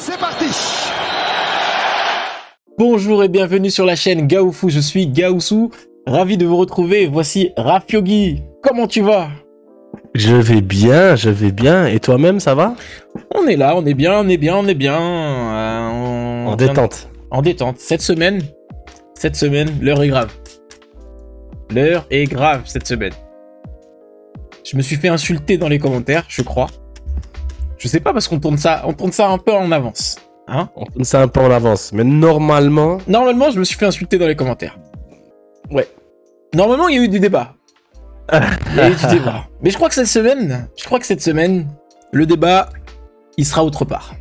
C'est parti. Bonjour et bienvenue sur la chaîne Gaoufou, je suis Gaoussou, ravi de vous retrouver, voici Rafyogi, comment tu vas? Je vais bien, et toi-même ça va? On est là, on est bien. En détente. En détente, cette semaine, l'heure est grave. L'heure est grave cette semaine. Je me suis fait insulter dans les commentaires, je crois. Je sais pas parce qu'on tourne ça un peu en avance. Hein, on tourne ça un peu en avance, mais normalement, je me suis fait insulter dans les commentaires. Ouais. Normalement, il y a eu du débat. Mais je crois que cette semaine, le débat, il sera autre part.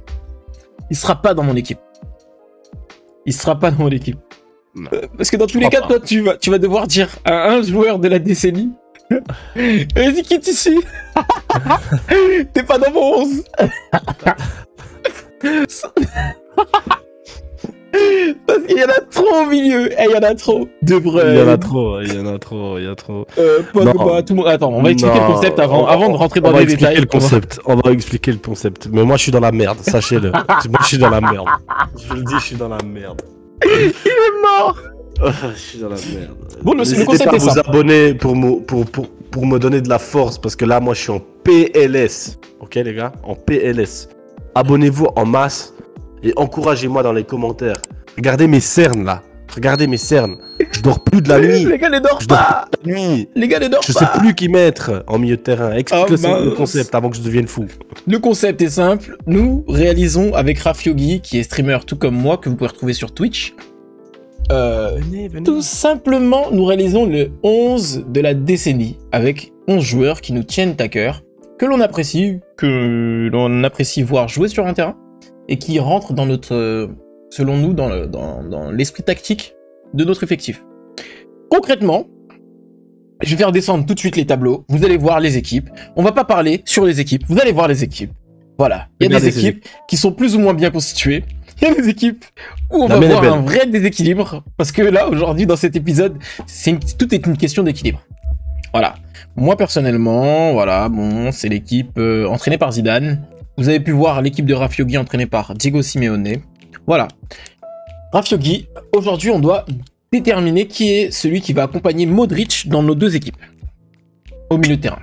Il sera pas dans mon équipe. Parce que dans tous les cas, toi, tu vas devoir dire à un joueur de la décennie. Vas-y, quitte ici. T'es pas dans mon 11. Parce qu'il y en a trop au milieu. Il y en a trop. De Bruyne. Il y en a trop. Pogba, tout le monde. Attends, on va expliquer le concept avant de rentrer dans les détails. On va expliquer le concept. Mais moi, je suis dans la merde, sachez-le. Moi, je suis dans la merde. Je le dis, je suis dans la merde. Il est mort. Je suis dans la merde. Bon, le concept pas est simple. vous abonner pour me donner de la force, parce que là, moi, je suis en PLS. Ok, les gars, en PLS. Abonnez-vous en masse et encouragez-moi dans les commentaires. Regardez mes cernes là. Je dors plus de la nuit. Les gars ne dorment pas. Je sais plus qui mettre en milieu de terrain. Explique le concept avant que je devienne fou. Le concept est simple. Nous réalisons avec Rafyogi, qui est streamer tout comme moi, que vous pouvez retrouver sur Twitch. Venez. Tout simplement, nous réalisons le 11 de la décennie avec 11 joueurs qui nous tiennent à cœur, que l'on apprécie voir jouer sur un terrain et qui rentrent dans notre, selon nous, dans l'esprit tactique de notre effectif. Concrètement, je vais faire descendre tout de suite les tableaux. Vous allez voir les équipes. On va pas parler sur les équipes. Vous allez voir les équipes. Voilà. Il y a des équipes qui sont plus ou moins bien constituées. Il y a des équipes où on va voir un vrai déséquilibre. Parce que là, aujourd'hui, dans cet épisode, tout est une question d'équilibre. Voilà. Moi, personnellement, c'est l'équipe entraînée par Zidane. Vous avez pu voir l'équipe de Rafyogi entraînée par Diego Simeone. Voilà. Rafyogi, aujourd'hui, on doit déterminer qui est celui qui va accompagner Modric dans nos deux équipes. Au milieu de terrain.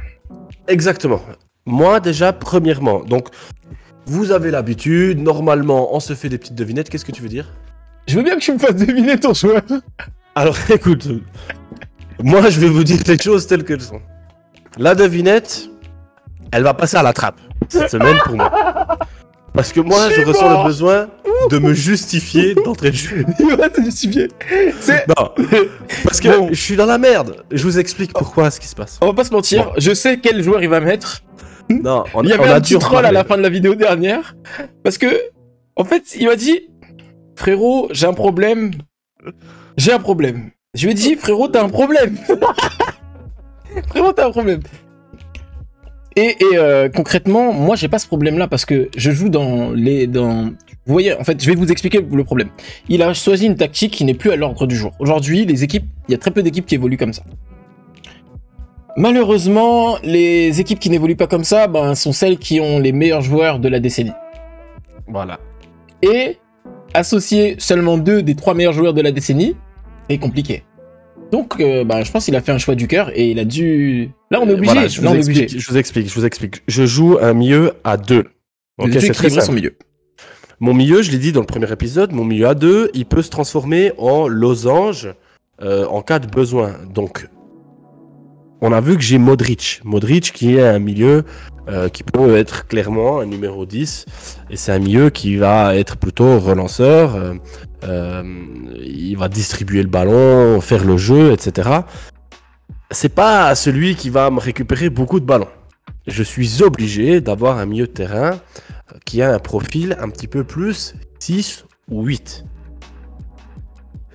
Exactement. Moi, déjà, premièrement, donc... Vous avez l'habitude, normalement, on se fait des petites devinettes. Qu'est-ce que tu veux dire? Je veux bien que tu me fasses deviner ton joueur. Alors, écoute, moi, je vais vous dire les choses telles qu'elles sont. La devinette, elle va passer à la trappe cette semaine pour moi. Parce que moi, je ressens le besoin de me justifier d'entrée de jeu. Il va te justifier. Non, parce que je suis dans la merde. Je vous explique pourquoi ce qui se passe. On va pas se mentir, je sais quel joueur il va mettre. Non, il y avait un petit troll à la fin de la vidéo dernière. Parce que, en fait, il m'a dit, frérot, j'ai un problème. Je lui ai dit, frérot, t'as un problème. Et concrètement, moi, j'ai pas ce problème-là parce que je joue vous voyez, en fait, je vais vous expliquer le problème. Il a choisi une tactique qui n'est plus à l'ordre du jour. Aujourd'hui, il y a très peu d'équipes qui évoluent comme ça. Malheureusement, les équipes qui n'évoluent pas comme ça, sont celles qui ont les meilleurs joueurs de la décennie. Voilà. Et associer seulement 2 des 3 meilleurs joueurs de la décennie, c'est compliqué. Donc, je pense qu'il a fait un choix du cœur et il a dû... Là, on est obligé. Voilà, je vous explique. Je joue un milieu à 2. Ok, c'est très simple. Son milieu. Mon milieu, je l'ai dit dans le premier épisode, mon milieu à 2, il peut se transformer en losange en cas de besoin. Donc, on a vu que j'ai Modric. Modric qui est un milieu qui peut être clairement un numéro 10. Et c'est un milieu qui va être plutôt relanceur. Il va distribuer le ballon, faire le jeu, etc. C'est pas celui qui va me récupérer beaucoup de ballons. Je suis obligé d'avoir un milieu de terrain qui a un profil un petit peu plus 6 ou 8.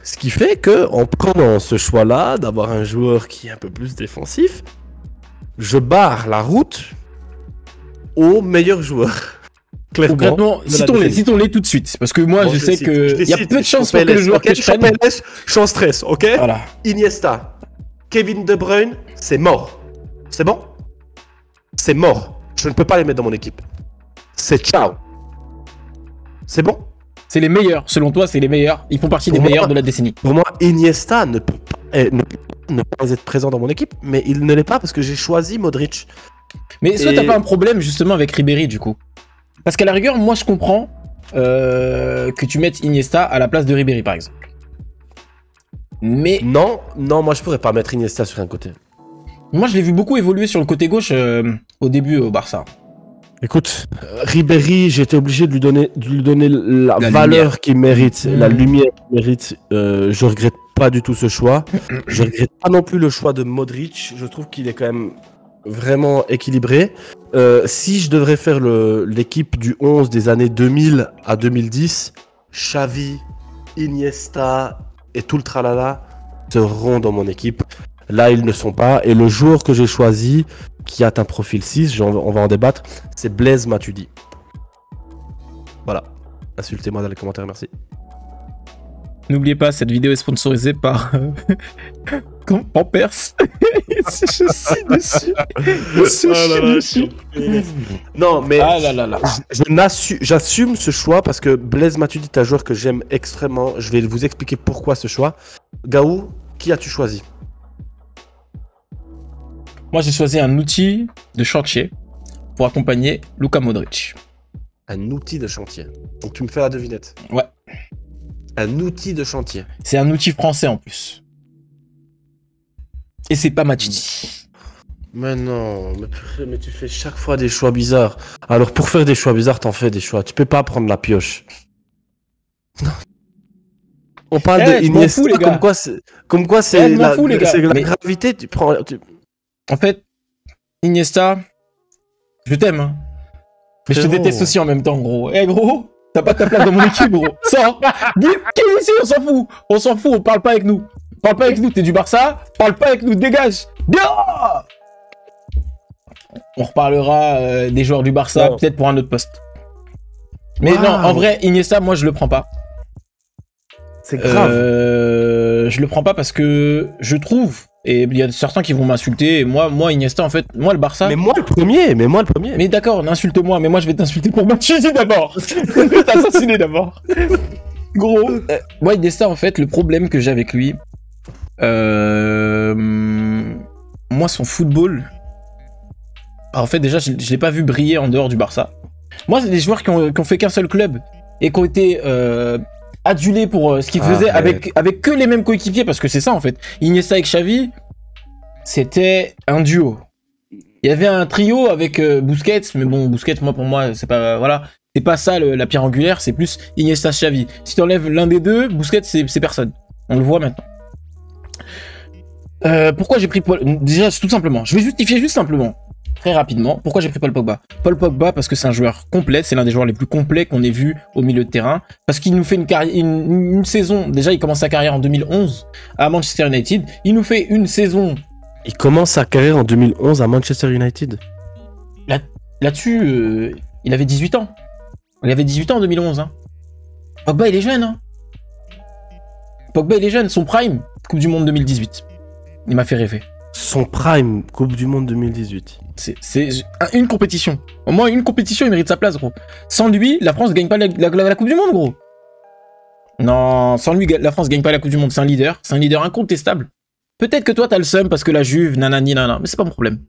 Ce qui fait que, en prenant ce choix-là, d'avoir un joueur qui est un peu plus défensif, je barre la route au meilleur joueur. Concrètement, citons-les tout de suite. Parce que moi, je sais qu'il y a peu de chances pour que le joueur que je prenne... Je suis en stress, ok? Voilà. Iniesta, Kevin De Bruyne, c'est mort. C'est bon? C'est mort. Je ne peux pas les mettre dans mon équipe. C'est ciao. C'est bon. C'est les meilleurs, selon toi, c'est les meilleurs. Ils font partie des meilleurs de la décennie. Pour moi, Iniesta ne peut pas être présent dans mon équipe, mais il ne l'est pas parce que j'ai choisi Modric. Mais est-ce que t'as pas un problème justement avec Ribéry du coup? Parce qu'à la rigueur, moi je comprends que tu mettes Iniesta à la place de Ribéry par exemple. Mais Non, moi je pourrais pas mettre Iniesta sur un côté. moi je l'ai vu beaucoup évoluer sur le côté gauche au début au Barça. Écoute, Ribéry, j'étais obligé de lui donner la valeur lumière qu'il mérite, la lumière qu'il mérite. Je regrette pas du tout ce choix. Je regrette pas non plus le choix de Modric. Je trouve qu'il est quand même vraiment équilibré. Si je devrais faire l'équipe du 11 des années 2000 à 2010, Xavi, Iniesta et tout le tralala seront dans mon équipe. Là, ils ne sont pas. Et le joueur que j'ai choisi, qui a un profil 6, on va en débattre, c'est Blaise Matuidi. Voilà. Insultez-moi dans les commentaires, merci. N'oubliez pas, cette vidéo est sponsorisée par Pampers. Je suis dessus. Je suis dessus. Non, mais Ah là là là. j'assume ce choix parce que Blaise Matuidi est un joueur que j'aime extrêmement. Je vais vous expliquer pourquoi ce choix. Gaou, qui as-tu choisi? Moi j'ai choisi un outil de chantier pour accompagner Luka Modric. Un outil de chantier. Donc tu me fais la devinette. Ouais. Un outil de chantier. C'est un outil français en plus. Et c'est pas Matuidi. Mais non, mais tu fais chaque fois des choix bizarres. Alors pour faire des choix bizarres, t'en fais des choix. Tu peux pas prendre la pioche. Non. On parle de Iniesta comme quoi c'est la gravité. Tu prends. En fait, Iniesta, je t'aime, hein. Mais je te déteste aussi en même temps, gros. Eh gros, t'as pas ta place dans mon équipe, gros. Sors. Qui est ici, on s'en fout. On s'en fout, on parle pas avec nous. Parle pas avec nous, t'es du Barça. Parle pas avec nous, dégage. Bien. On reparlera des joueurs du Barça, peut-être pour un autre poste. Mais non, en vrai, Iniesta, moi, je le prends pas. C'est grave. Je le prends pas parce que je trouve, et il y a certains qui vont m'insulter, et moi, Iniesta, en fait, moi, le Barça... Mais moi le premier. Mais d'accord, insulte-moi, mais moi, je vais t'insulter pour Matuidi d'abord. Je vais t'assassiner d'abord. Gros, moi, Iniesta, en fait, le problème que j'ai avec lui... moi, son football... En fait, déjà, je l'ai pas vu briller en dehors du Barça. Moi, c'est des joueurs qui ont fait qu'un seul club, et qui ont été... adulé pour ce qu'il faisait avec que les mêmes coéquipiers, parce que c'est ça en fait. Iniesta avec Xavi, c'était un duo. Il y avait un trio avec Busquets, mais bon, Busquets, pour moi, c'est pas, voilà, c'est pas ça la pierre angulaire, c'est plus Iniesta Xavi. Si tu enlèves l'un des deux, Busquets, c'est personne. On le voit maintenant. Pourquoi j'ai pris Paul? Déjà, tout simplement, je vais justifier juste simplement. Très rapidement, pourquoi j'ai pris Paul Pogba? Paul Pogba parce que c'est un joueur complet, c'est l'un des joueurs les plus complets qu'on ait vu au milieu de terrain, parce qu'il nous fait une saison, déjà il commence sa carrière en 2011 à Manchester United, il nous fait une saison... Il commence sa carrière en 2011 à Manchester United. Là-dessus, il avait 18 ans. Il avait 18 ans en 2011. Hein. Pogba il est jeune. Hein. Pogba il est jeune, son prime, Coupe du Monde 2018. Il m'a fait rêver. Son prime, Coupe du Monde 2018. C'est une compétition. Au moins une compétition, il mérite sa place, gros. Sans lui, la France gagne pas la Coupe du Monde, gros. Non, sans lui, la France gagne pas la Coupe du Monde. C'est un leader incontestable. Peut-être que toi, t'as le seum parce que la Juve, nanani, nanana, mais c'est pas mon problème.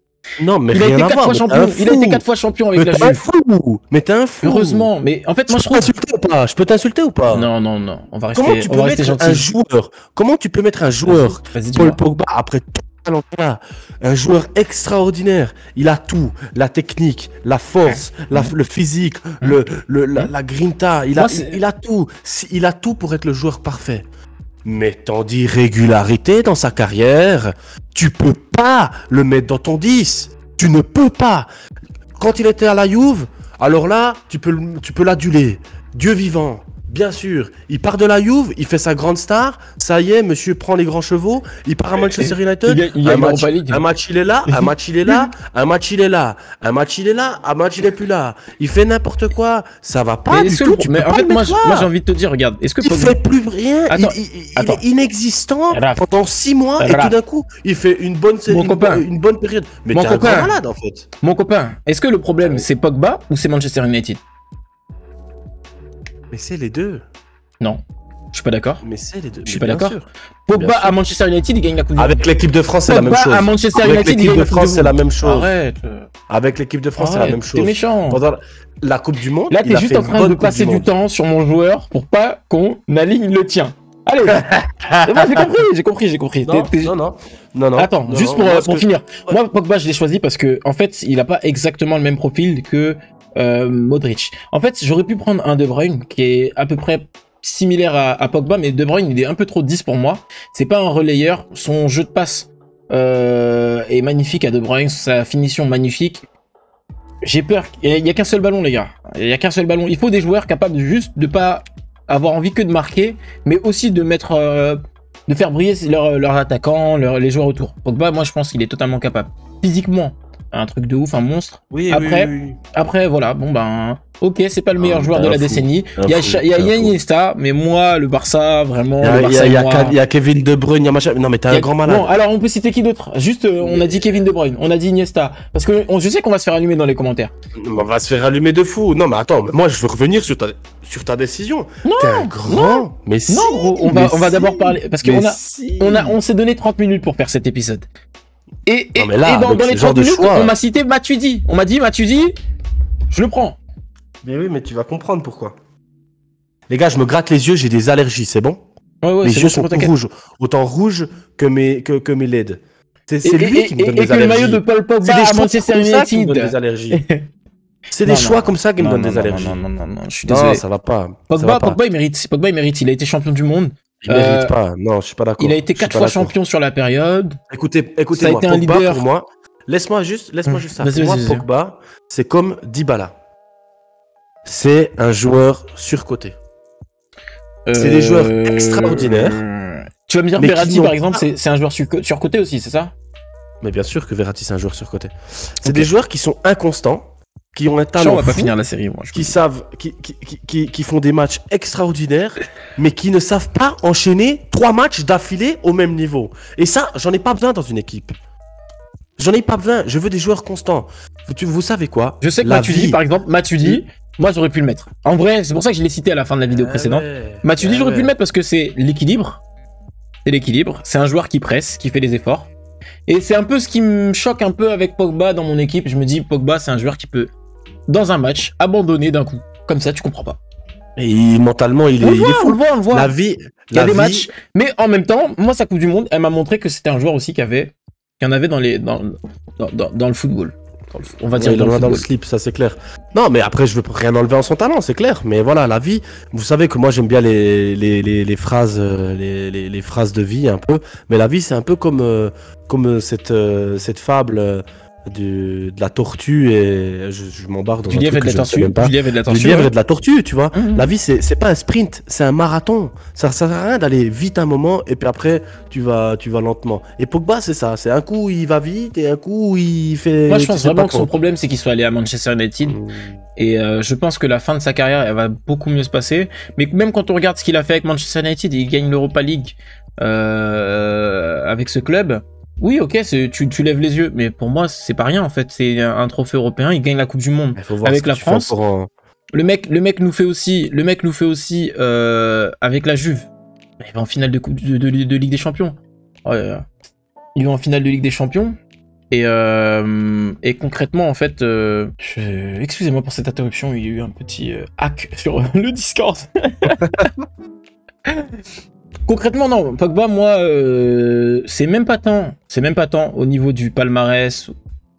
Non, mais il a été 4 fois champion. Il a été 4 fois champion avec la Juve. Mais t'es un fou. Heureusement, mais en fait, moi je trouve. Je peux t'insulter ou pas? Non. On va rester gentil. Comment tu peux mettre un joueur, Paul Pogba, après tout talent-là, un joueur extraordinaire. Il a tout, la technique, la force, le physique, la grinta. Il a tout. Il a tout pour être le joueur parfait. Mais tant d'irrégularité dans sa carrière, tu peux pas le mettre dans ton 10. Tu ne peux pas. Quand il était à la Juve, alors là, tu peux l'aduler. Dieu vivant. Bien sûr, il part de la Juve, il fait sa grande star, ça y est, monsieur prend les grands chevaux, il part à Manchester United, un match il est là, un match il est là, un match il est là, un match il est là, un match il est plus là, il fait n'importe quoi, ça va pas du tout, mais en fait moi j'ai envie de te dire, regarde, est-ce que il fait plus rien, il est inexistant pendant 6 mois et tout d'un coup, il fait une bonne période, mais t'es un grand malade en fait. Mon copain, est-ce que le problème c'est Pogba ou c'est Manchester United? Mais c'est les deux. Non, je suis pas d'accord. Mais c'est les deux. Je suis pas d'accord. Pogba à Manchester United, il gagne la Coupe du Monde. Avec l'équipe de France, c'est la même chose. Pogba à Manchester Avec United, il l'équipe gagne de la Coupe du France, c'est Monde. la même chose. Arrête. Avec l'équipe de France, c'est la même chose. T'es méchant. Pendant la Coupe du Monde, Là, il t'es a juste fait en une train bonne de Coupe passer du du Monde. temps sur mon joueur pour pas qu'on aligne le tien. Allez. J'ai compris. Non. Attends, Non, juste non, pour finir. Moi, Pogba, je l'ai choisi parce que, en fait, il a pas exactement le même profil que Modric. En fait, j'aurais pu prendre un De Bruyne qui est à peu près similaire à Pogba, mais De Bruyne, il est un peu trop 10 pour moi. C'est pas un relayeur. Son jeu de passe est magnifique à De Bruyne, sa finition magnifique. J'ai peur. Il y a qu'un seul ballon, les gars. Il y a qu'un seul ballon. Il faut des joueurs capables juste de pas avoir envie que de marquer, mais aussi de mettre, de faire briller leurs attaquants, les joueurs autour. Pogba, moi, je pense qu'il est totalement capable. Physiquement, un truc de ouf, un monstre. Après, voilà, bon ben, ok, c'est pas le meilleur joueur de la décennie. Il y a Iniesta, mais moi, le Barça, vraiment, il y a Kevin De Bruyne, il y a machin. Non, mais t'es un grand malade. Bon, alors on peut citer qui d'autre? Juste, on a dit Kevin De Bruyne, on a dit Iniesta, parce que je sais qu'on va se faire allumer dans les commentaires. On va se faire allumer de fou. Non, mais attends, moi, je veux revenir sur ta décision. Non, t'es un grand. Mais si. Non, gros, on va d'abord parler, parce on s'est donné 30 minutes pour faire cet épisode. Et dans les 30 minutes, on m'a cité Matuidi. On m'a dit Matuidi, je le prends. Mais oui, mais tu vas comprendre pourquoi. Les gars, je me gratte les yeux, j'ai des allergies, c'est bon? Ouais, mes yeux sont tout rouges. Autant rouges que mes LED. C'est lui qui me donne des allergies. Et le maillot de Paul Pogba à Manchester United. C'est des choix comme ça qui me donnent des allergies. Non, je suis désolé. Non, ça va pas. Pogba, il mérite. Il a été champion du monde. Il mérite pas. Non, je suis pas d'accord. Il a été 4 fois champion sur la période. Écoutez-moi, Pogba, leader. Pour moi, laisse-moi juste ça. Pour moi, Pogba, c'est comme Dybala. C'est un joueur surcoté. C'est des joueurs extraordinaires. Tu vas me dire Verratti, par exemple, c'est un joueur surcoté aussi, c'est ça? Mais bien sûr que Verratti, c'est un joueur surcoté. C'est des joueurs qui sont inconstants, qui ont un talent. On va pas finir la série, moi. Qui font des matchs extraordinaires, mais qui ne savent pas enchaîner 3 matchs d'affilée au même niveau. Et ça, j'en ai pas besoin dans une équipe. J'en ai pas besoin. Je veux des joueurs constants. Vous savez quoi? Je sais que Matuidi, par exemple, moi j'aurais pu le mettre. En vrai, c'est pour ça que je l'ai cité à la fin de la vidéo précédente. Matuidi, j'aurais pu le mettre parce que c'est l'équilibre. C'est un joueur qui presse, qui fait des efforts. Et c'est un peu ce qui me choque un peu avec Pogba dans mon équipe. Je me dis, Pogba, c'est un joueur qui peut, dans un match, abandonner d'un coup. Comme ça, tu comprends pas. Et mentalement, il est fou. On le voit. La vie. Il y a des matchs. Mais en même temps, moi, sa Coupe du Monde, elle m'a montré que c'était un joueur aussi qu'il y en avait dans le football. On va dire dans le slip, ça c'est clair. Non, mais après, je veux rien enlever en son talent, c'est clair. Mais voilà, la vie. Vous savez que moi, j'aime bien les phrases, les phrases de vie un peu. Mais la vie, c'est un peu comme cette fable de la tortue et je m'embarque dans un truc que je ne sais même pas. Du lièvre et de la tortue, tu vois. La vie, c'est pas un sprint, c'est un marathon. Ça sert à rien d'aller vite un moment et puis après tu vas lentement. Et Pogba, c'est ça. C'est un coup il va vite et un coup il fait. Moi, je pense vraiment que son problème, c'est qu'il soit allé à Manchester United. Et je pense que la fin de sa carrière, elle va beaucoup mieux se passer. Mais même quand on regarde ce qu'il a fait avec Manchester United, il gagne l'Europa League avec ce club. Oui, ok, tu lèves les yeux, mais pour moi, c'est pas rien en fait. C'est un trophée européen, il gagne la Coupe du Monde avec la France. Le mec nous fait aussi avec la Juve. Il va en finale de Ligue des Champions. Il va en finale de Ligue des Champions. Et concrètement, en fait, excusez-moi pour cette interruption, il y a eu un petit hack sur le Discord. Concrètement, non. Pogba, moi, c'est même pas tant au niveau du palmarès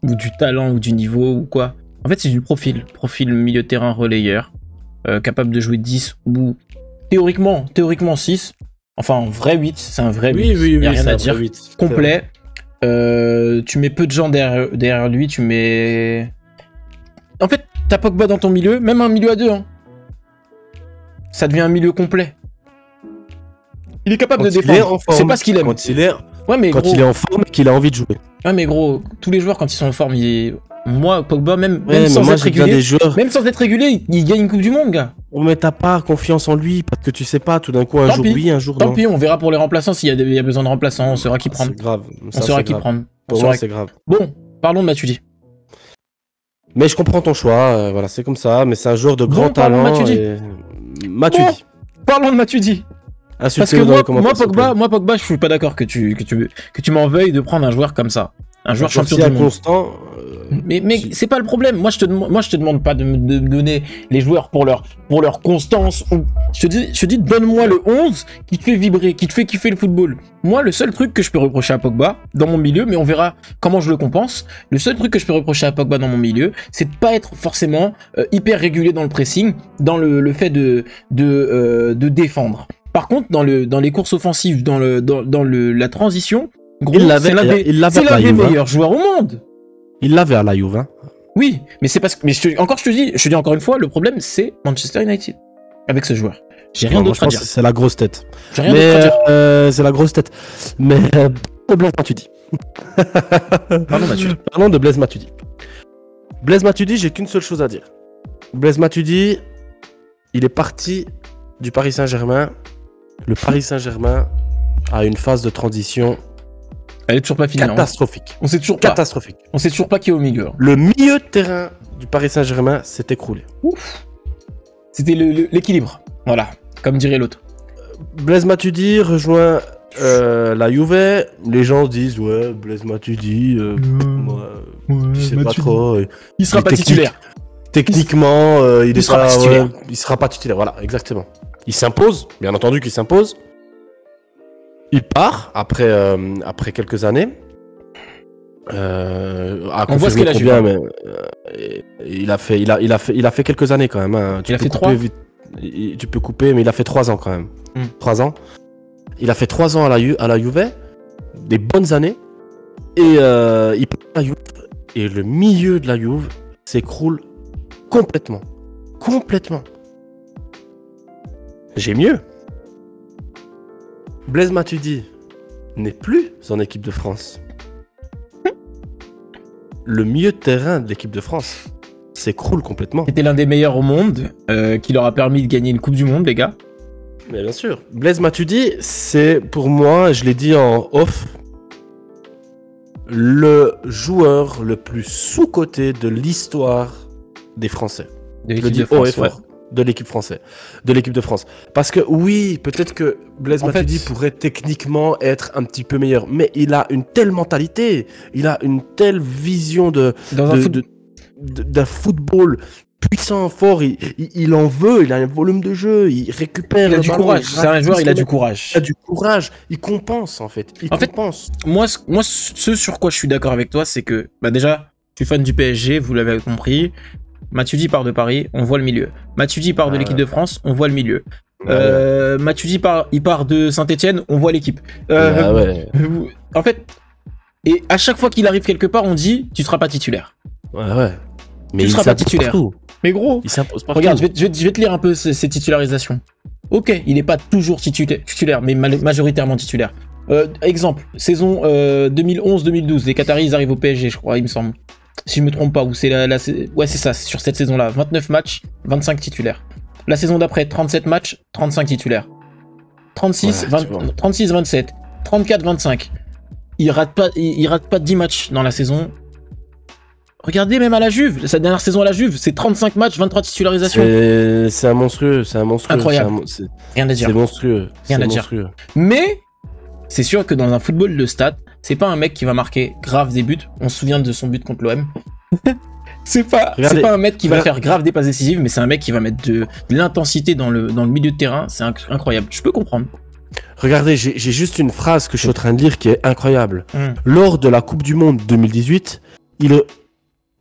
ou du talent ou du niveau ou quoi. En fait, c'est du profil. Profil milieu de terrain relayeur, capable de jouer 10 ou théoriquement 6. Enfin, en vrai 8. C'est un vrai 8. Oui, il n'y a rien à dire. 8, complet. Tu mets peu de gens derrière lui. En fait, t'as Pogba dans ton milieu, même un milieu à 2. Hein. Ça devient un milieu complet. Il est capable de défendre. C'est pas ce qu'il aime. Quand il est en forme et qu'il a envie de jouer. Ouais, mais gros, tous les joueurs quand ils sont en forme, moi, Pogba, même sans être régulé, il gagne une Coupe du Monde, gars. Mais t'as pas confiance en lui parce que tu sais pas, tout d'un coup, un jour oui, un jour non. Tant pis, on verra pour les remplaçants s'il y a besoin de remplaçants, on saura qui prendre. C'est grave. On saura qui prendre. Pour moi, c'est grave. Bon, parlons de Matuidi. Mais je comprends ton choix, voilà, c'est comme ça, mais c'est un joueur de grand talent. Matuidi. Parlons de Matuidi. Parce que moi, Pogba, je suis pas d'accord que tu m'en veuilles de prendre un joueur comme ça. Un joueur champion du monde. Constant, mais c'est pas le problème. Moi, je te demande pas de me donner les joueurs pour leur constance. Je te dis, donne-moi le 11 qui te fait vibrer, qui te fait kiffer le football. Moi, le seul truc que je peux reprocher à Pogba dans mon milieu, mais on verra comment je le compense. Le seul truc que je peux reprocher à Pogba dans mon milieu, c'est de pas être forcément hyper régulier dans le pressing, dans le fait de défendre. Par contre, dans les courses offensives, dans la transition, gros, c'est l'un des meilleurs joueurs au monde. Il l'avait à la Juve. Hein. Oui, mais c'est parce que je te dis encore une fois, le problème c'est Manchester United avec ce joueur. J'ai rien d'autre à dire. C'est la grosse tête. J'ai rien d'autre à dire. C'est la grosse tête. Mais Blaise Matuidi. Parlons de Blaise Matuidi. Blaise Matuidi, j'ai qu'une seule chose à dire. Blaise Matuidi, il est parti du Paris Saint-Germain. Le Paris Saint-Germain a une phase de transition. Elle est toujours pas finie. Catastrophique. On sait toujours pas. Catastrophique. On sait toujours pas qui est au milieu. Le milieu de terrain du Paris Saint-Germain s'est écroulé. Ouf. C'était l'équilibre. Voilà, comme dirait l'autre. Blaise Matuidi rejoint la Juve. Les gens disent ouais, Blaise Matuidi, je sais pas trop. Il sera pas titulaire. Techniquement, il sera pas titulaire. Il sera pas titulaire. Voilà, exactement. Il s'impose, bien entendu qu'il s'impose. Il part après quelques années. On voit ce qu'il a joué. Mais il a fait quelques années quand même. Hein. Il a fait 3. Tu peux couper, mais il a fait 3 ans quand même. 3 ans. Il a fait 3 ans à la Juve, des bonnes années. Et il part à la Juve. Et le milieu de la Juve s'écroule complètement. Complètement. J'ai mieux. Blaise Matuidi n'est plus en équipe de France. Le milieu de terrain de l'équipe de France s'écroule complètement. C'était l'un des meilleurs au monde, qui leur a permis de gagner une Coupe du Monde, les gars. Mais bien sûr. Blaise Matuidi, c'est pour moi, je l'ai dit en off, le joueur le plus sous-coté de l'histoire des Français. De l'équipe de France, ouais. De l'équipe française, de l'équipe de France. Parce que oui, peut-être que Blaise Matuidi pourrait techniquement être un petit peu meilleur, mais il a une telle mentalité, il a une telle vision d'un football puissant, fort, il en veut, il a un volume de jeu, il récupère. Il a du courage, c'est un joueur, il a du courage. Il a du courage, il compense en fait. Il compense. Moi, ce sur quoi je suis d'accord avec toi, c'est que, déjà, je suis fan du PSG, vous l'avez compris. Matuidi part de Paris, on voit le milieu. Matuidi part de l'équipe de France, on voit le milieu. Matuidi il part de Saint-Etienne, on voit l'équipe. En fait, et à chaque fois qu'il arrive quelque part, on dit tu seras pas titulaire. Ouais. Mais tu seras pas titulaire. Partout. Mais gros, il s'impose partout. Regarde, je vais te lire un peu ces titularisations. Ok, il n'est pas toujours titulaire, mais majoritairement titulaire. Exemple, saison 2011-2012, les Qataris ils arrivent au PSG, je crois, il me semble. Si je me trompe pas, ou c'est ouais, c'est ça, c'est sur cette saison-là. 29 matchs, 25 titulaires. La saison d'après, 37 matchs, 35 titulaires. 36, 27, 34, 25. Il rate pas 10 matchs dans la saison. Regardez même à la Juve, sa dernière saison à la Juve, c'est 35 matchs, 23 titularisations. C'est un monstrueux, Incroyable. Rien à dire. C'est monstrueux. Rien à dire. Mais c'est sûr que dans un football de stats, c'est pas un mec qui va marquer grave des buts. On se souvient de son but contre l'OM. c'est pas un mec qui va faire grave des passes décisives, mais c'est un mec qui va mettre de l'intensité dans le milieu de terrain. C'est incroyable. Je peux comprendre. Regardez, j'ai juste une phrase que je suis en train de lire qui est incroyable. Lors de la Coupe du Monde 2018,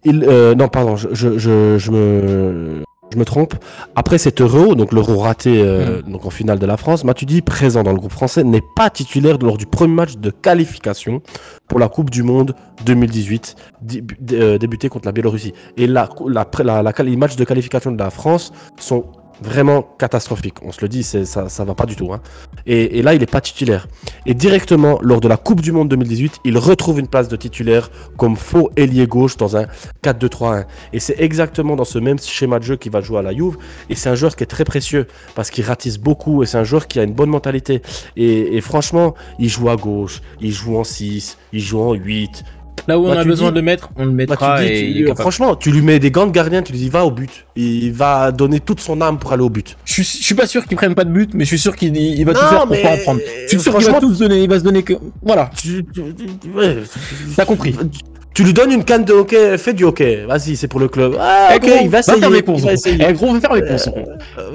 non, pardon, je me trompe. Après cet Euro, donc l'Euro raté donc en finale de la France, Matuidi, présent dans le groupe français, n'est pas titulaire lors du premier match de qualification pour la Coupe du Monde 2018, débuté contre la Biélorussie. Et les matchs de qualification de la France sont vraiment catastrophique, on se le dit, ça va pas du tout. Hein. Et là, il est pas titulaire. Et directement, lors de la Coupe du Monde 2018, il retrouve une place de titulaire comme faux ailier gauche dans un 4-2-3-1. Et c'est exactement dans ce même schéma de jeu qu'il va jouer à la Juve. Et c'est un joueur qui est très précieux parce qu'il ratisse beaucoup et c'est un joueur qui a une bonne mentalité. Et franchement, il joue à gauche, il joue en 6, il joue en 8. Là où on a besoin dis- de le mettre, on le mettra tu dis, et il est capable. franchement, tu lui mets des gants de gardien, tu lui dis va au but. Il va donner toute son âme pour aller au but. Je suis pas sûr qu'il prenne pas de but, mais je suis sûr qu'il va tout Non, faire pour mais- pas en prendre. Je suis sûr qu'il va franchement- tout se donner, il va se donner que... Voilà, Ouais. t'as compris. Tu lui donnes une canne de hockey, fais du hockey. Vas-y, c'est pour le club. Ah, Eh, ok, gros, il va essayer. faire mes courses, il va gros. essayer. Eh, gros, va faire mes courses, gros.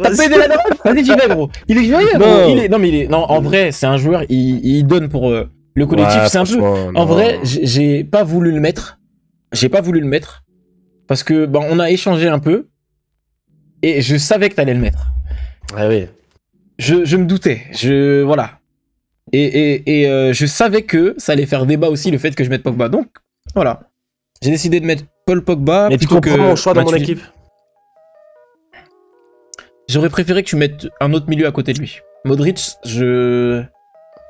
T'as Vas-y. pédé la droite. Vas-y, j'y vais, gros. Il est joyeux, gros. Non. Non, mais il est... Non, en vrai, c'est un joueur, il donne pour le collectif. Ouais, C'est un peu... franchement, En non. vrai, j'ai pas voulu le mettre. J'ai pas voulu le mettre. Parce que, ben, on a échangé un peu. Et je savais que t'allais le mettre. Ah oui. Je me doutais. Voilà. Et je savais que ça allait faire débat aussi le fait que je mette Pogba. Donc, voilà. J'ai décidé de mettre Paul Pogba Mais tu plutôt que comprends mon choix dans mon Matuidi. équipe. J'aurais préféré que tu mettes un autre milieu à côté de lui. Modric,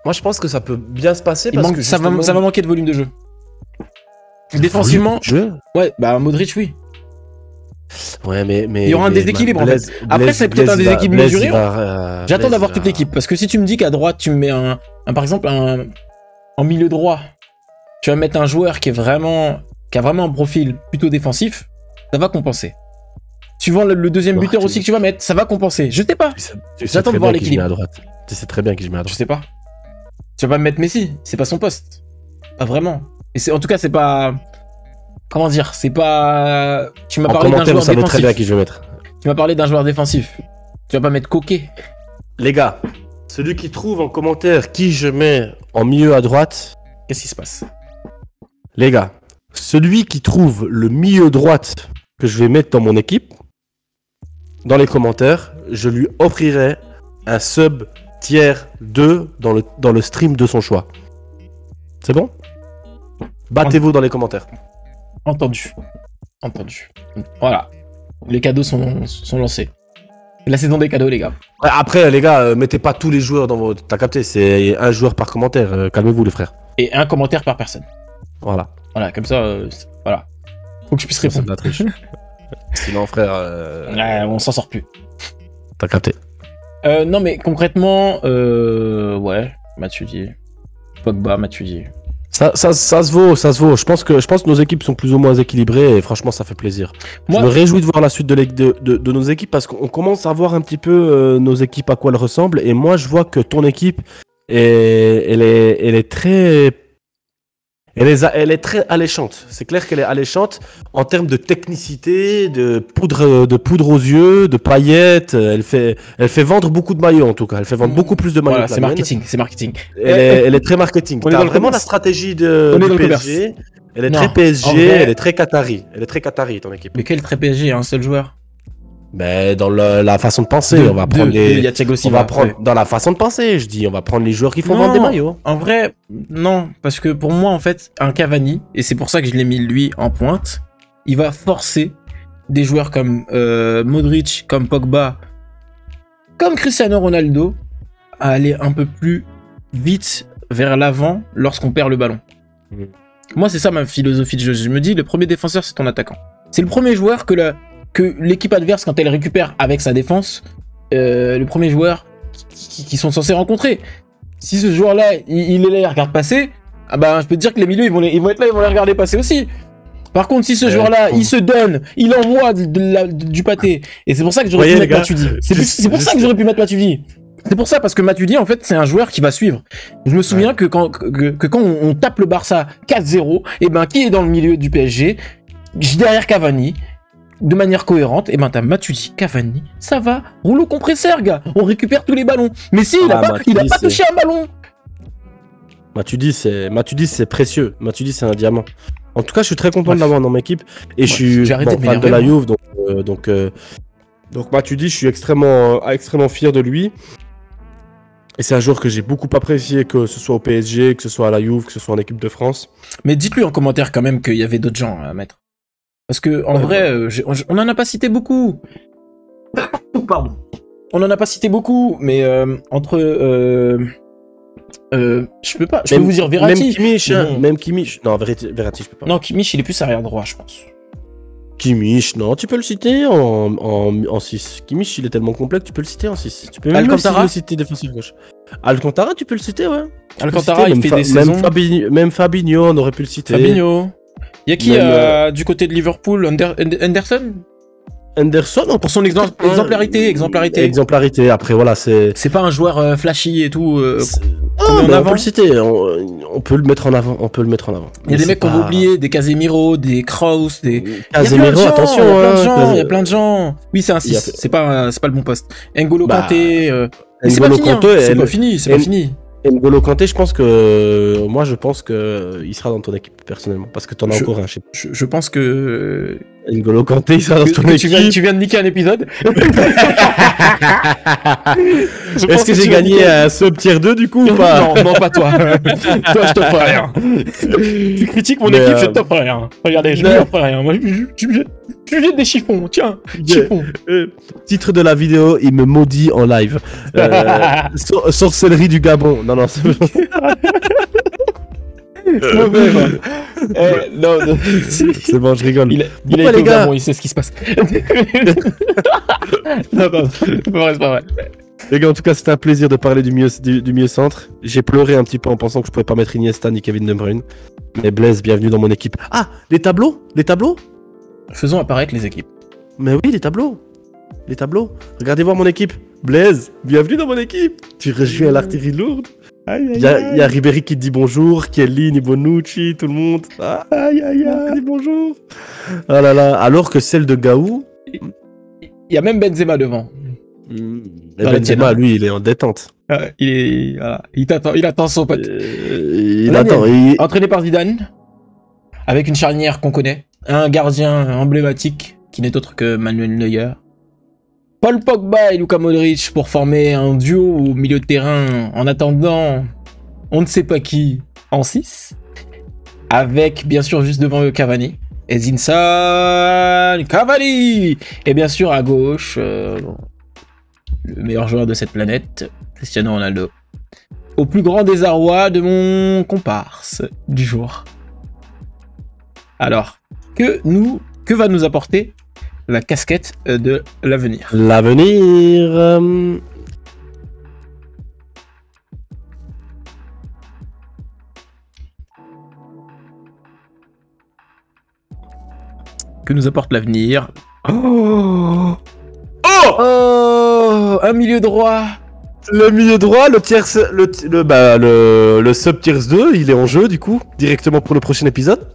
Moi, je pense que ça peut bien se passer il parce manque, que ça justement- va manquer de volume de jeu. Défensivement, Oui, je. ouais, bah Modric, oui. Ouais, mais Il y aura un déséquilibre, en fait. Après, c'est peut-être un déséquilibre mesuré. J'attends d'avoir toute l'équipe. Parce que si tu me dis qu'à droite, tu me mets par exemple, en milieu droit, tu vas mettre un joueur qui a vraiment un profil plutôt défensif, ça va compenser. Suivant le deuxième Oh, buteur tu- aussi que tu vas mettre, ça va compenser. Je sais pas. J'attends de voir l'équilibre. Tu sais très bien qui je mets à Je droite. sais pas. Tu vas pas me mettre Messi, c'est pas son poste. Pas vraiment. Et en tout cas, c'est pas. Comment dire, c'est pas. Tu m'as En parlé d'un commentaire, vous joueur savez très bien défensif. qui je vais mettre. Tu m'as parlé d'un joueur défensif. Tu vas pas mettre Coquet. Les gars, celui qui trouve en commentaire qui je mets en milieu à droite, Qu'est-ce qui se passe? les gars, celui qui trouve le milieu droite que je vais mettre dans mon équipe, dans les commentaires, je lui offrirai un sub tier 2 dans le stream de son choix. C'est bon? Battez-vous dans les commentaires. Entendu. Entendu. Voilà. Les cadeaux sont lancés. C'est la saison des cadeaux, les gars. Ouais, après, les gars, mettez pas tous les joueurs dans vos... T'as capté, c'est un joueur par commentaire. Calmez-vous, les frères. Et un commentaire par personne. Voilà. Voilà, comme ça, voilà. Faut que je puisse C'est de répondre. la triche. Sinon, frère, Ouais, on s'en sort plus. t'as capté. Non, mais concrètement, ouais, Matuidi. Pogba, Matuidi. Ça se vaut, ça se vaut. Je pense que nos équipes sont plus ou moins équilibrées et franchement, ça fait plaisir. Moi- Je me réjouis de voir la suite de nos équipes parce qu'on commence à voir un petit peu nos équipes à quoi elles ressemblent. Et moi, je vois que ton équipe, elle est très... Elle est très alléchante. C'est clair qu'elle est alléchante en termes de technicité, de poudre aux yeux, de paillettes. Elle fait vendre beaucoup de maillots en tout cas. Elle fait vendre beaucoup plus de maillots. Voilà, que la c'est mienne. marketing, c'est marketing. Elle est très marketing. On est T'as dans le vraiment commerce. la stratégie On est du dans le PSG. Elle est Non, très en PSG, vrai- elle est très Qatari. Elle est très Qatari, ton équipe. Mais quel très PSG, un seul joueur. Mais dans la façon de penser, on va prendre Il y les. a Thiago On Silva. va prendre dans la façon de penser, je dis, on va prendre les joueurs qui font Non. vendre des maillots. En vrai, non, parce que pour moi, en fait, un Cavani, et c'est pour ça que je l'ai mis lui en pointe, il va forcer des joueurs comme Modric, comme Pogba, comme Cristiano Ronaldo, à aller un peu plus vite vers l'avant lorsqu'on perd le ballon. Mhm. Moi, c'est ça ma philosophie de jeu. Je me dis, le premier défenseur, c'est ton attaquant. C'est le premier joueur que l'équipe adverse, quand elle récupère avec sa défense, le premier joueur qui sont censés rencontrer. Si ce joueur-là, il est là, il regarde passer, ah bah, je peux te dire que les milieux, ils vont être là, ils vont les regarder passer aussi. Par contre, si ce joueur-là, il se donne, il envoie du pâté, et c'est pour ça que j'aurais pu Voyez, mettre les gars, Matuidi. C'est pour ça que j'aurais pu mettre Matuidi. C'est pour ça, parce que Matuidi, en fait, c'est un joueur qui va suivre. Je me souviens que quand on tape le Barça 4-0, et ben, qui est dans le milieu du PSG, derrière Cavani, de manière cohérente, et ben t'as Matuidi, Cavani, ça va, rouleau compresseur, gars, on récupère tous les ballons. Mais si, il a pas Matuidi, touché un ballon. Matuidi, c'est précieux. Matuidi, c'est un diamant. En tout cas, je suis très content Bref. de l'avoir dans mon équipe. Et je suis j'ai arrêté de fan de m'énerver, la moi. Juve, donc Matuidi, je suis extrêmement fier de lui. Et c'est un joueur que j'ai beaucoup apprécié, que ce soit au PSG, que ce soit à la Juve, que ce soit en équipe de France. Mais dites-lui en commentaire quand même qu'il y avait d'autres gens à mettre. Parce que, en vrai, on en a pas cité beaucoup. Pardon. On en a pas cité beaucoup, mais entre... je peux pas... Je peux vous dire Verratti. Même Kimmich, hein, Bon. même Kimmich. Non, Verratti, je peux pas. Non, Kimmich, il est plus arrière droit, je pense. Kimmich, non, tu peux le citer en 6. Kimmich, il est tellement complet que tu peux le citer en 6. Tu peux même Alcantara le citer défensif gauche. Alcantara, tu peux le citer, ouais. Alcantara, il fait des saisons. Même Fabinho, on aurait pu le citer. Fabinho. Il y a qui Même, du côté de Liverpool? Anderson? Anderson, Pour son exemplarité. Exemplarité, après, voilà, c'est... C'est pas un joueur flashy et tout. Ah, mais on peut le citer, on peut le mettre en avant, Il y a des mecs qu'on va oublier, des Casemiro, des Kroos, des... Casemiro, attention, il y a plein de gens. Oui, c'est un 6, c'est pas le bon poste. N'Golo Kanté, c'est pas fini, c'est pas fini. N'Golo Kanté, je pense que il sera dans ton équipe personnellement, parce que t'en as encore un. Je pense que N'Golo Kanté, il sera dans ton équipe. Tu viens de niquer un épisode. Est-ce que j'ai gagné un sub tier 2 du coup ou pas? Non, pas toi. Toi, je t'offre rien. Tu critiques mon équipe, je t'offre rien. Regardez, je t'offre rien. Moi, tu jettes des chiffons, tiens, chiffons. Titre de la vidéo, il me maudit en live. Sorcellerie du Gabon. Non, c'est non. C'est bon, je rigole. Il a été au Gabon, il sait ce qui se passe. Non, c'est pas vrai. Les gars, en tout cas, c'était un plaisir de parler du milieu centre. J'ai pleuré un petit peu en pensant que je pouvais pas mettre Iniesta ni Kevin De Bruyne. Mais Blaise, bienvenue dans mon équipe. Ah, les tableaux. Faisons apparaître les équipes. Mais oui, les tableaux. Regardez voir mon équipe. Blaise, bienvenue dans mon équipe. Tu rejoins l'artillerie lourde. Il y a Ribéry qui te dit bonjour, Chiellini, Bonucci, tout le monde. Dit bonjour. Ah là là, alors que celle de Gaou... Il y a même Benzema devant. Et Benzema, lui, il est en détente. Il attend son pote. Entraîné par Zidane, avec une charnière qu'on connaît, un gardien emblématique qui n'est autre que Manuel Neuer. Paul Pogba et Luka Modric pour former un duo au milieu de terrain en attendant on ne sait pas qui en 6. Avec bien sûr juste devant eux Cavani. Edinson Cavani. Et bien sûr à gauche, le meilleur joueur de cette planète, Cristiano Ronaldo. Au plus grand désarroi de mon comparse du jour. Alors, que va nous apporter la casquette de l'avenir? Que nous apporte l'avenir? Oh, un milieu droit. Le milieu droit, le sub tiers 2, il est en jeu du coup, directement pour le prochain épisode.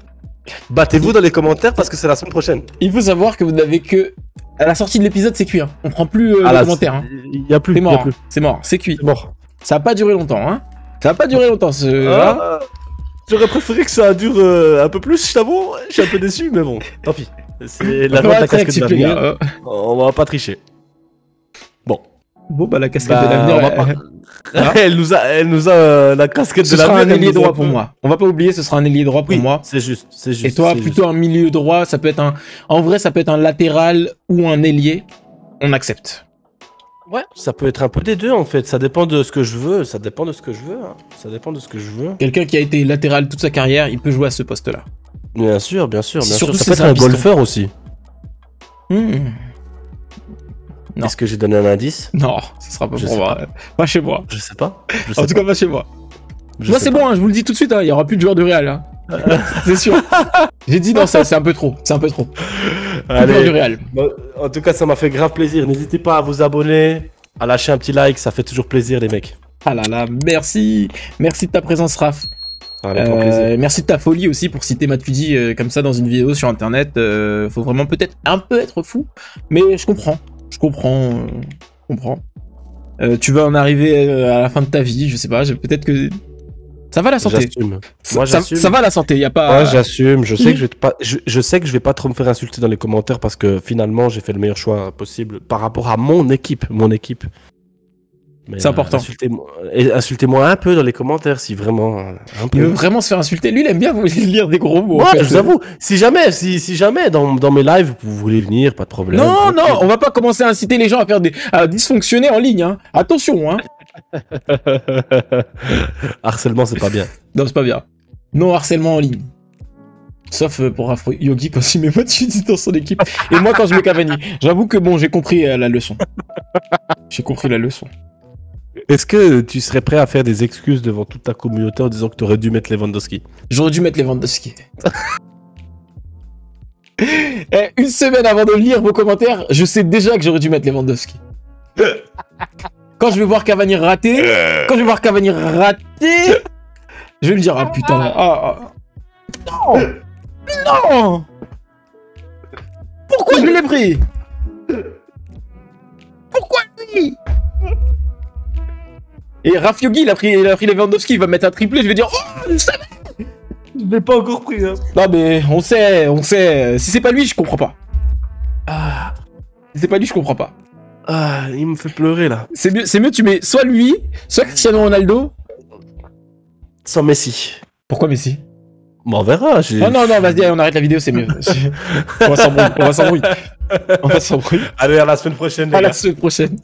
Battez-vous dans les commentaires parce que c'est la semaine prochaine. Il faut savoir que vous n'avez que... À la sortie de l'épisode, c'est cuit. Hein. On prend plus les commentaires. Hein. Il y a plus. C'est mort. C'est cuit. C'est mort. Ça va pas durer longtemps. Hein. J'aurais préféré que ça dure un peu plus, je t'avoue. Je suis un peu déçu, mais bon, tant pis. C'est la vente de la casquette de l'avenir. On va pas tricher. Bon, la casquette de l'avenir... Elle nous a la casquette de l'avenir. Ce sera un ailier droit pour moi. On va pas oublier, ce sera un ailier droit pour moi. C'est juste. Et toi, plutôt un milieu droit, ça peut être un... En vrai, ça peut être un latéral ou un ailier. On accepte. Ouais. Ça peut être un peu des deux, en fait. Ça dépend de ce que je veux. Quelqu'un qui a été latéral toute sa carrière, il peut jouer à ce poste-là. Bien sûr. Surtout ça peut être un golfeur aussi. Non. Est-ce que j'ai donné un indice? Non, ce sera pas pour moi. Pas chez moi. Je sais pas. En tout cas, pas chez moi. Moi, c'est bon, hein, je vous le dis tout de suite, il y aura plus de joueurs de Real. Hein. C'est sûr. J'ai dit non, c'est un peu trop. Allez, du Real. Bon, en tout cas, ça m'a fait grave plaisir. N'hésitez pas à vous abonner, à lâcher un petit like, ça fait toujours plaisir, les mecs. Ah là là, merci de ta présence, Raph. Merci de ta folie aussi pour citer Matuidi comme ça dans une vidéo sur internet. Faut vraiment peut-être un peu être fou, mais je comprends. Tu vas en arriver à la fin de ta vie, je sais pas, peut-être que ça va la santé. J'assume. Ça va la santé, y a pas. Moi j'assume, je sais que je vais pas trop me faire insulter dans les commentaires parce que finalement j'ai fait le meilleur choix possible par rapport à mon équipe. C'est important. Insultez-moi un peu dans les commentaires si vraiment. Il veut vraiment se faire insulter. Lui, il aime bien vous lire des gros mots. Ouais, je vous avoue. Si jamais dans mes lives vous voulez venir, pas de problème. Non, on va pas commencer à inciter les gens à dysfonctionner en ligne. Hein. Attention. Hein. Harcèlement, c'est pas bien. Non, c'est pas bien. Non harcèlement en ligne. Sauf pour Afro Yogi quand il met Matuidi dans son équipe. Et moi quand je mets Cavani. J'avoue que bon, j'ai compris la leçon. Est-ce que tu serais prêt à faire des excuses devant toute ta communauté en disant que tu aurais dû mettre Lewandowski? J'aurais dû mettre Lewandowski. Une semaine avant de lire vos commentaires, je sais déjà que j'aurais dû mettre Lewandowski. Quand je vais voir Cavani rater, je vais me dire, ah putain, non, non, pourquoi je l'ai pris? Pourquoi lui? Et Rafiogi, il a pris Lewandowski, il va mettre un triplé, je vais dire, oh, je savais. Je l'ai pas encore pris, hein. Non mais on sait. Si c'est pas lui, je comprends pas. Ah, Si c'est pas lui, je comprends pas. ah, il me fait pleurer là. C'est mieux, tu mets soit lui, soit Cristiano Ronaldo. Sans Messi. Pourquoi Messi? Bon, on verra. Non, vas-y, on arrête la vidéo, c'est mieux. On va s'embrouiller. Allez, à la semaine prochaine, les À gars. la semaine prochaine.